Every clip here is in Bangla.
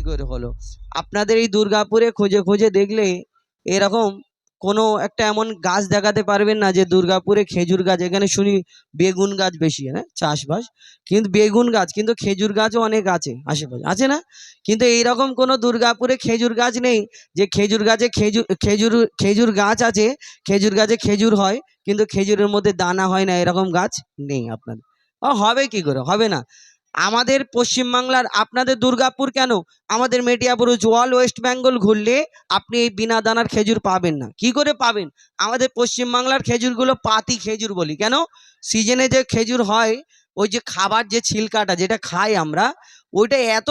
করে হলো? আপনাদের এই দুর্গাপুরে খুঁজে খুঁজে দেখলে এরকম কোনো একটা এমন গাছ দেখাতে পারবেন না যে দুর্গাপুরে খেজুর গাছ, এখানে শুনি বেগুন গাছ বেশি, হ্যাঁ চাষবাস, কিন্তু বেগুন গাছ, কিন্তু খেজুর গাছও অনেক আছে আশেপাশে, আছে না? কিন্তু এইরকম কোনো দুর্গাপুরে খেজুর গাছ নেই যে খেজুর গাছে খেজুর খেজুর খেজুর গাছ আছে, খেজুর গাছে খেজুর হয় কিন্তু খেজুরের মধ্যে দানা হয় না, এরকম গাছ নেই আপনাদের। হবে কি করে? হবে না। আমাদের পশ্চিমবাংলার, আপনাদের দুর্গাপুর কেন, আমাদের মেটিয়াপুর জল ওয়েস্ট বেঙ্গল ঘুরলে আপনি এই বিনা দানার খেজুর পাবেন না। কি করে পাবেন? আমাদের পশ্চিমবাংলার খেজুরগুলো পাতি খেজুর বলি কেন, সিজনে যে খেজুর হয়, ওই যে খাবার যে ছিলকাটা যেটা খাই আমরা, ওইটা এত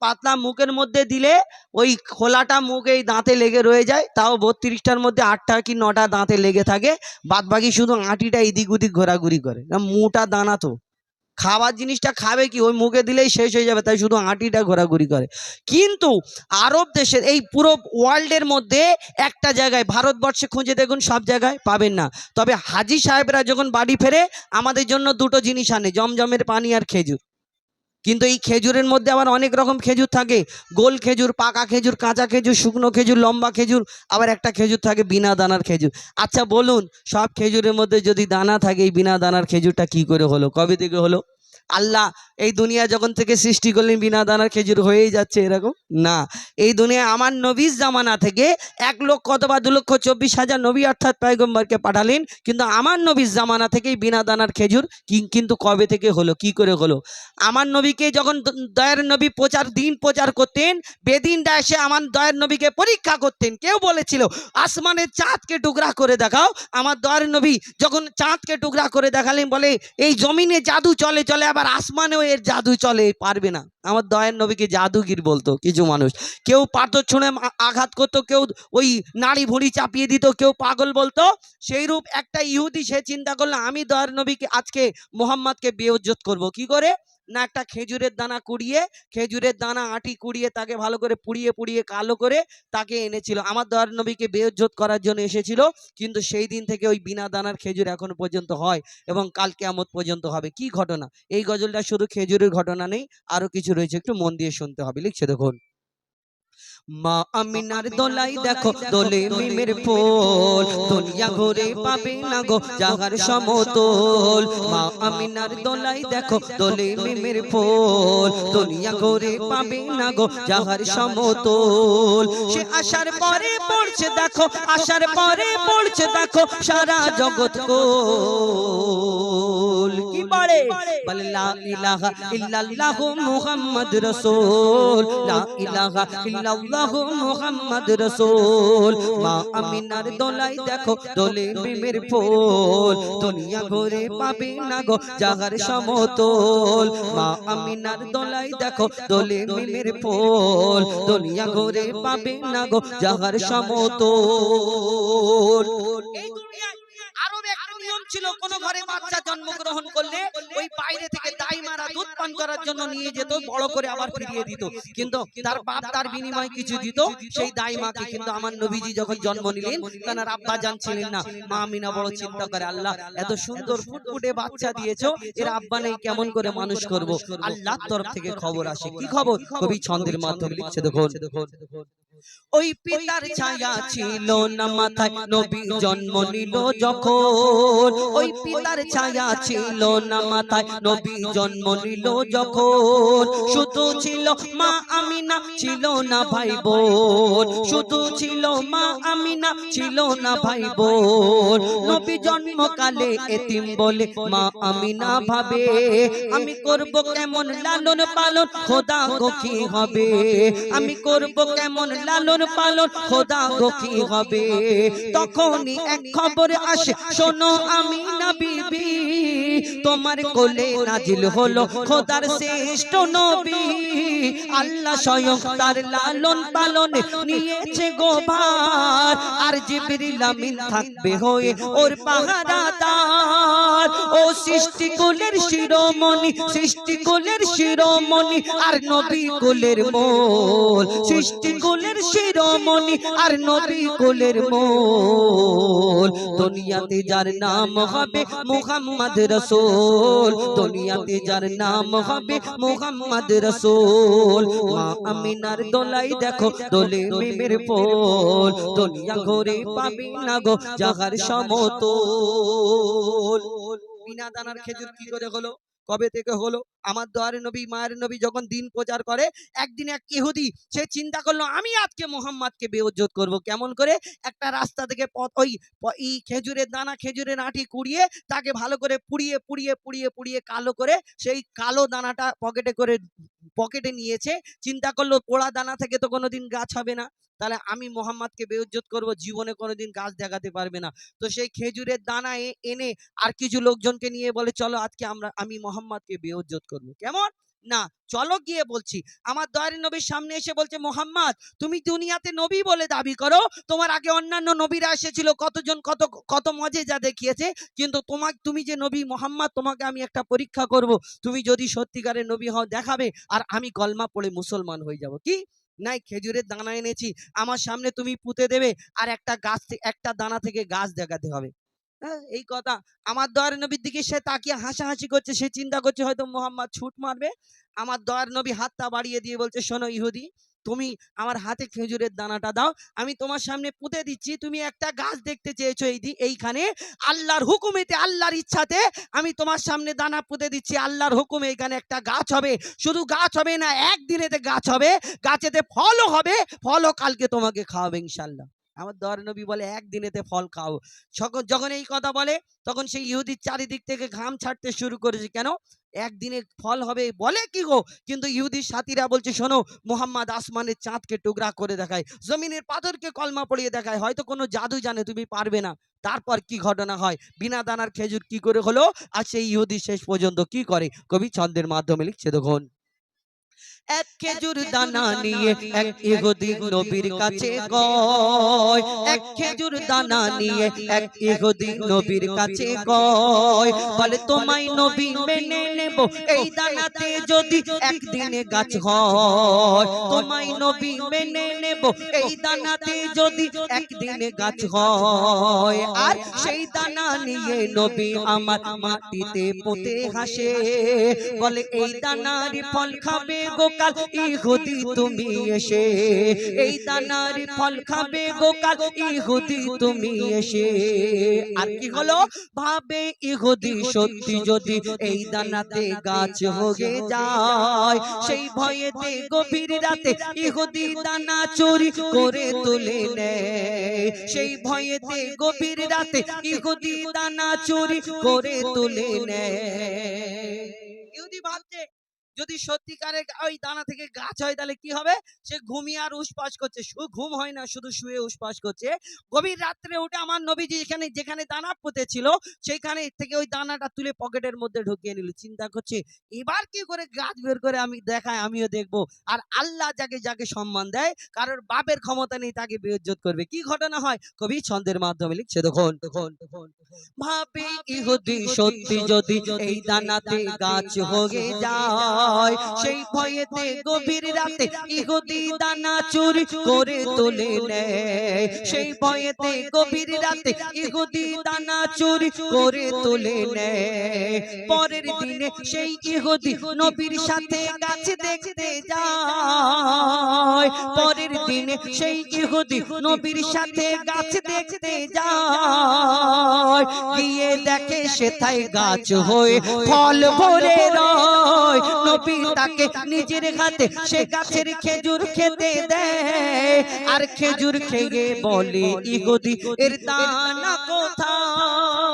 পাতলা মুখের মধ্যে দিলে ওই খোলাটা মুখে এই দাঁতে লেগে রয়ে যায়, তাও 32টার মধ্যে 8টা কি 9টা দাঁতে লেগে থাকে, বাদ বাকি শুধু আঁটিটা এদিক ওদিক ঘোরাঘুরি করে, মোটা দানা তো খাবার জিনিসটা খাবে কি, ওই মুখে দিলেই শেষ হয়ে যাবে, তাই শুধু আঁটিটা ঘোরাঘুরি করে। কিন্তু আরব দেশের এই পুরো ওয়ার্ল্ডের মধ্যে একটা জায়গায়, ভারতবর্ষে খুঁজে দেখুন সব জায়গায় পাবেন না, তবে হাজি সাহেবরা যখন বাড়ি ফেরে আমাদের জন্য দুটো জিনিস আনে, জমজমের পানি আর খেজুর। কিন্তু এই খেজুরের মধ্যে আবার অনেক রকম খেজুর থাকে, গোল খেজুর, পাকা খেজুর, কাঁচা খেজুর, শুকনো খেজুর, লম্বা খেজুর, আবার একটা খেজুর থাকে বিনা দানার খেজুর। আচ্ছা বলুন, সব খেজুরের মধ্যে যদি দানা থাকে, এই বিনা দানার খেজুরটা কি করে হলো, কবে থেকে হলো? আল্লাহ এই দুনিয়া যখন থেকে সৃষ্টি করলেন বিনা দানার খেজুর হয়েই যাচ্ছে এরকম না। এই দুনিয়ায় আমার নবীর জামানা থেকে 1,00,000 অথবা 2,24,000 নবী অর্থাৎ পয়গম্বরকে পাঠালেন, কিন্তু আমার নবীর জামানা থেকেই বিনা দানার খেজুর কিন্তু কবে থেকে হলো, কি করে হলো? আমার নবীকে যখন দয়ার নবী প্রচার করতেন, বেদিনরা এসে আমার দয়ার নবীকে পরীক্ষা করতেন। কেউ বলেছিল আসমানের চাঁদকে টুকরা করে দেখাও, আমার দয়ার নবী যখন চাঁদকে টুকরা করে দেখালেন, বলে এই জমিনে জাদু চলে চলে আবার আসমানেও এর জাদু চলে, পারবে না। আমার দয়ার নবীকে জাদুগির বলতো কিছু মানুষ, কেউ পাথর ছুঁড়ে আঘাত করতো, কেউ ওই নাড়ি ভুঁড়ি চাপিয়ে দিত, কেউ পাগল বলতো। সেইরূপ একটা ইহুদি সে চিন্তা করলো আমি দয়ার নবীকে আজকে মোহাম্মদকে বেইজ্জত করব, কি করে না, একটা খেজুরের দানা কুড়িয়ে, খেজুরের দানা আটি কুড়িয়ে তাকে ভালো করে পুড়িয়ে পুড়িয়ে কালো করে তাকে এনেছিল, আমার দয়ার নবীকে বেইজ্জত করার জন্য এসেছিল। কিন্তু সেই দিন থেকে ওই বিনা দানার খেজুর এখন পর্যন্ত হয় এবং কাল কিয়ামত পর্যন্ত হবে। কি ঘটনা? এই গজলটা শুধু খেজুরের ঘটনা নেই, আরো কিছু রয়েছে, একটু মন দিয়ে শুনতে হবে। লিখছে দেখুন, মা আমিনার দোলাই দেখো দোলে মিমের ফুল, দুনিয়া ঘুরে পাবে না গো জাগার সমতল। মা আমিনার দোলাই দেখো দোলে মিমের ফুল, দুনিয়া ঘুরে পাবে না গো জাগার সমতল। সে আসার পরে পড়ছে দেখো, আসার পরে পড়ছে দেখো সারা জগৎ কোল। কি পড়ে? বলে লা ইলাহা ইল্লাল্লাহু মুহাম্মদ রাসূল, লা ইলাহা ইল্লাল্লাহু মুহাম্মদ রাসূল। মা আমিনার দোলাই দেখো দোলে মিমের ফুল, দুনিয়া ঘুরে পাবে না গো জাগার সমতল। মা আমিনার দোলাই দেখো দোলে মিমের ফুল, দুনিয়া ঘুরে পাবে না গো জাগার সমতল। এই দুনিয়ায় আরো একটা নিয়ম ছিল, কোন ঘরে বাচ্চা জন্মগ্রহণ করলে ওই বাইরে থেকে দাইমারা দুধ পান করার জন্য নিয়ে যেত, বড় করে আবার ফিরিয়ে দিত, কিন্তু তার বাপ তার বিনিময়ে কিছু দিত সেই দাইমাকে। কিন্তু আমার নবীজি যখন জন্ম নিলেন, তার আব্বা জান ছিলেন না, মা আমিনা বড় চিন্তা করে, আল্লাহ এত সুন্দর ফুটফুটে বাচ্চা দিয়েছো, এর আব্বা নেই, কেমন করে মানুষ করব? আল্লাহর তরফ থেকে খবর আসে। কি খবর? কবি ছন্দের মাধ্যমে লিখছে দেখুন, ওই পিতার ছায়া ছিল না মাথায় নবী জন্ম নিল যখন, ওই পিতার ছায়া ছিল না মাথায় নবী জন্ম নিল যখন। শুধু ছিল মা আমিনা, ছিল না ভাই বোন, শুধু ছিল মা আমিনা, ছিল না ভাই বোন। নবী জন্মকালে এতিম বলে মা আমিনা ভাবে, আমি করব কেমন লালন পালন, খোদা গো কি হবে? আমি করব কেমন লালন পালন, খোদা গো কি হবে? তখনই এক খবর আসে, শোনো আমিনা বিবি, তোমার কোলে নাজিল হলো খোদার শ্রেষ্ঠ নবী। আল্লাহ স্বয়ং তার লালন পালনে নিয়েছে গো ভার, আর জিবরিল আমিন থাকবে হয়ে ওর পাহারাদার। ও সৃষ্টি কুলের শিরোমণি, সৃষ্টি কুলের শিরোমণি, আর নবী কুলের মোল, সৃষ্টি কুলের শিরোমণি আর নবী কুলের মূল। দুনিয়াতে যার নাম হবে মুহাম্মদ রাসূল, দুনিয়াতে যার নাম হবে মুহাম্মদ রাসূল। মা আমিনার দোলাই দেখো দোলে মিমের ফুল, দুনিয়া ঘুরে পাবি না গো জাগার সমতল। বিনা দানার খেজুর কি করে হলো, কবে থেকে হলো? আমার দোয়ারে নবী মায়ের নবী যখন দিন প্রচার করে, একদিন এক ইহুদি সে চিন্তা করলো আমি আজকে মোহাম্মদকে বেইজ্জত করব। কেমন করে? একটা রাস্তা থেকে এই খেজুরের দানা, খেজুরের আঁটি কুড়িয়ে তাকে ভালো করে পুড়িয়ে পুড়িয়ে পুড়িয়ে পুড়িয়ে কালো করে সেই কালো দানাটা পকেটে নিয়েছে। চিন্তা করলো পোড়া দানা থেকে তো কোনোদিন গাছ হবে না, তাহলে আমি মোহাম্মদকে বেইজ্জত করব, জীবনে কোনোদিন গাছ দেখাতে পারবে না। তো সেই খেজুরের দানা এনে আর কিছু লোকজনকে নিয়ে বলে চলো আজকে আমি মোহাম্মদকে বেইজ্জত করব। কেমন না, চলো গিয়ে বলছি। আমার দয়ার নবীর সামনে এসে বলছে মোহাম্মদ তুমি দুনিয়াতে নবী বলে দাবি করো, তোমার আগে অন্যান্য নবীরা এসেছিল, কতজন কত কত মজেজা দেখিয়েছে, কিন্তু তুমি যে নবী মোহাম্মদ, তোমাকে আমি একটা পরীক্ষা করব, তুমি যদি সত্যিকারের নবী হও দেখাবে, আর আমি কলমা পড়ে মুসলমান হয়ে যাব। কি নাই, খেজুরের দানা এনেছি, আমার সামনে তুমি পুঁতে দেবে, আর একটা দানা থেকে গাছ দেখাতে হবে। হ্যাঁ, এই কথা। আমার দয়ার নবীর দিকে সে তাকিয়ে হাসাহাসি করছে, সে চিন্তা করছে হয়তো মোহাম্মদ ছুট মারবে। আমার দয়ার নবী হাতটা বাড়িয়ে দিয়ে বলছে শোনো ইহুদি, তুমি আমার হাতে খেজুরের দানাটা দাও, আমি তোমার সামনে পুঁতে দিচ্ছি, তুমি একটা গাছ দেখতে চেয়েছো এইখানে, আল্লাহর হুকুমেতে, আল্লাহর ইচ্ছাতে আমি তোমার সামনে দানা পুঁতে দিচ্ছি, আল্লাহর হুকুমে এখানে একটা গাছ হবে। শুধু গাছ হবে না, একদিনেতে গাছ হবে, গাছেতে ফলও হবে, ফলও কালকে তোমাকে খাওয়াবে ইনশাল্লাহ। আমার দয়ার নবী বলে একদিনেতে ফল খাও। যখন এই কথা বলে তখন সেই ইহুদির চারিদিক থেকে ঘাম ছাড়তে শুরু করেছে। কেন? একদিনে ফল হবে বলে কি গো? কিন্তু ইহুদির সাথীরা বলছে শোনো, মুহাম্মদ আসমানের চাঁদকে টুকরা করে দেখায়, জমিনের পাথরকে কলমা পড়িয়ে দেখায়, হয়তো কোনো জাদু জানে, তুমি পারবে না। তারপর কি ঘটনা হয়, বিনা দানার খেজুর কি করে হলো, আর সেই ইহুদি শেষ পর্যন্ত কি করে, কবি ছন্দের মাধ্যমে লিখছে দেখুন। এক খেজুর দানা নিয়ে এক ইহুদি নবীর কাছে কয়, এক খেজুর দানা নিয়ে এক ইহুদি নবীর কাছে কয়, বলে তোমায় নবী মেনে নেব এই দানাতে যদি একদিনে গাছ হয়, তোমায় নবী মেনে নেব এই দানাতে যদি একদিনে গাছ হয়। আর সেই দানা নিয়ে নবী আমার মাটিতে পুঁতে হাসে, বলে এই দানার ফল খাবে গোকাল ইহুদি তুমি এসে, এই দানার ফল খাবে গোকাল ইহুদি তুমি এসে। আর কি হলো, ভাবে ইহুদি সত্যি যদি এই দানাতে গাছ হয়ে যায়, সেই ভয়েতে গভীর রাতে ইহুদি দানা চুরি করে তুলে নেয়, সেই ভয়েতে গভীর রাতে ইহুদি দানা চুরি করে তুলে নেয়। ইহুদি ভাবছে যদি সত্যিকারের ওই দানা থেকে গাছ হয় তাহলে কি হবে, সে ঘুমিয়ে আর উসপাস করছে, ঘুম হয় না, শুধু শুয়ে উসপাস করছে। গভীর রাত্রে উঠে আমার নবীজি যেখানে দানা পুঁতে ছিল সেইখানে থেকে ওই দানাটা তুলে পকেটের মধ্যে ঢুকিয়ে নিল। চিন্তা করছে এবার কি করে গাছ বের করে আমি দেখায়, আমিও দেখবো। আর আল্লাহ যাকে যাকে সম্মান দেয়, কারোর বাপের ক্ষমতা নেই তাকে বেইজ্জত করবে। কি ঘটনা হয়, কবি ছন্দের মাধ্যমে লিখছে দেখুন। ভাবে ইহুদি সত্যি যদি এই দানাতে গাছ হয়ে যায়, সেই ভয়েতে গভীর রাতে ইহুদি দানা চুরি করে তুলে নেয়, সেই ভয়েতে গভীর রাতে ইহুদি দানা চুরি করে তুলে নেয়। পরের দিনে সেই ইহুদি নবীর সাথে গাছ দেখতে যায়, পরের দিনে সেই ইহুদি নবীর সাথে গাছ দেখতে যায়, গিয়ে দেখে সেথায় গাছ হয়ে ফল ভরে রয়, নবী তাকে নিজের হাতে সে গাছের খেজুর খেতে দেয়, আর খেজুর খেয়ে বলে ইহুদি এর দানা কোথায়।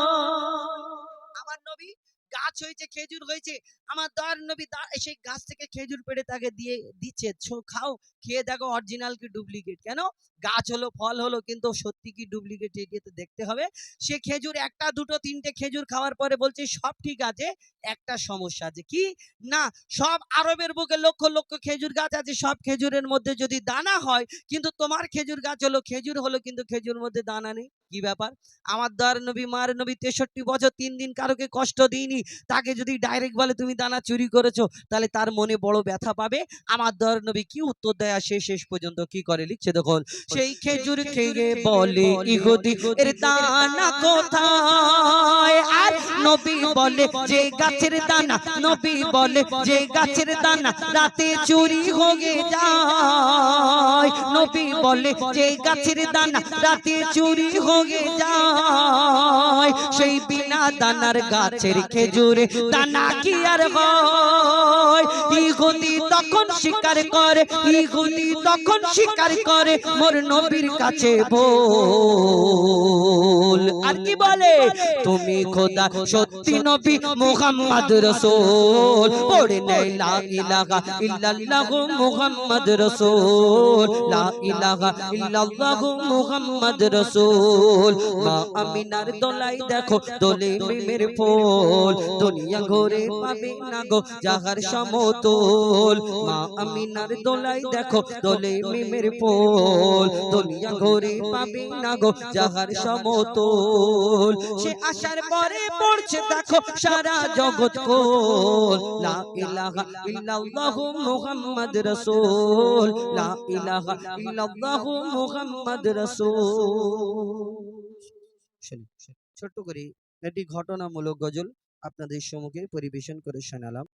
আমার নবী গাছ হয়েছে, খেজুর হয়েছে, আমার দয়ার নবী সেই গাছ থেকে খেজুর পেড়ে তাকে দিয়ে দিচ্ছে, খাও, খেয়ে দেখো অরিজিনাল কি ডুপ্লিকেট। কেন? গাছ হলো, ফল হলো, কিন্তু সত্যি কি ডুপ্লিকেট এটি তো দেখতে হবে। সে খেজুর একটা দুটো তিনটে খেজুর খাওয়ার পরে বলছে সব ঠিক আছে, একটা সমস্যা আছে। কি না, সব আরবের বুকে লক্ষ লক্ষ খেজুর গাছ আছে, সব খেজুরের মধ্যে যদি দানা হয়, কিন্তু তোমার খেজুর গাছ হলো, খেজুর হলো, কিন্তু খেজুর মধ্যে দানা নেই। কি ব্যাপার? আমার দয়ার নবী মার নবী 63 বছর 3 দিন কারোকে কষ্ট দিইনি, তাকে যদি ডাইরেক্ট বলে তুমি দানা চুরি করেছো, তাহলে তার মনে বড় ব্যথা পাবে। আমার দয়ার নবী কি উত্তর দেয়, সে শেষ পর্যন্ত কি করে লিখছে দেখুন, সেই খেজুর খেয়ে বলে ইহুদি এর দানা কোথায়, আর নবী বলে যে গাছের দানা, নবী বলে যে গাছের দানা রাতে চুরি হয়ে যায়, নবী বলে যে গাছের দানা রাতে চুরি হয়ে যায়, সেই বিনা দানার গাছের খেজুরে দানা কি আর হয়? ইহুদি তখন স্বীকার করে, ইহুদি তখন স্বীকার করে মোর নবীর কাছে বল, আর কি বলে, তুমি খোদা সত্যি নবী মুহাম্মদ রাসূল, পড়ে নেই লা ইলাহা ইল্লাল্লাহ মুহাম্মদ রাসূল, লা ইলাহা ইল্লাল্লাহ মুহাম্মদ রাসূল। মা আমিনার দোলাই দেখো দোলে মিমের ফুল, দুনিয়া ঘুরে পাবে না গো যাহার সমতল, মা আমিনার দোলাই দেখো দোলে মিমের ফুল, দুনিয়া ঘুরে পাবে না গো যাহার সমতল, সে আসার পরে পড়ছে দেখো সারা জগৎ কোল, লা ইলাহা ইল্লাল্লাহু মুহাম্মদ রাসূল, লা ইলাহা ইল্লাল্লাহু মুহাম্মদ রাসূল। ছোট্ট করে একটি ঘটনামূলক গজল আপনাদের সম্মুখে পরিবেশন করে শোনালাম।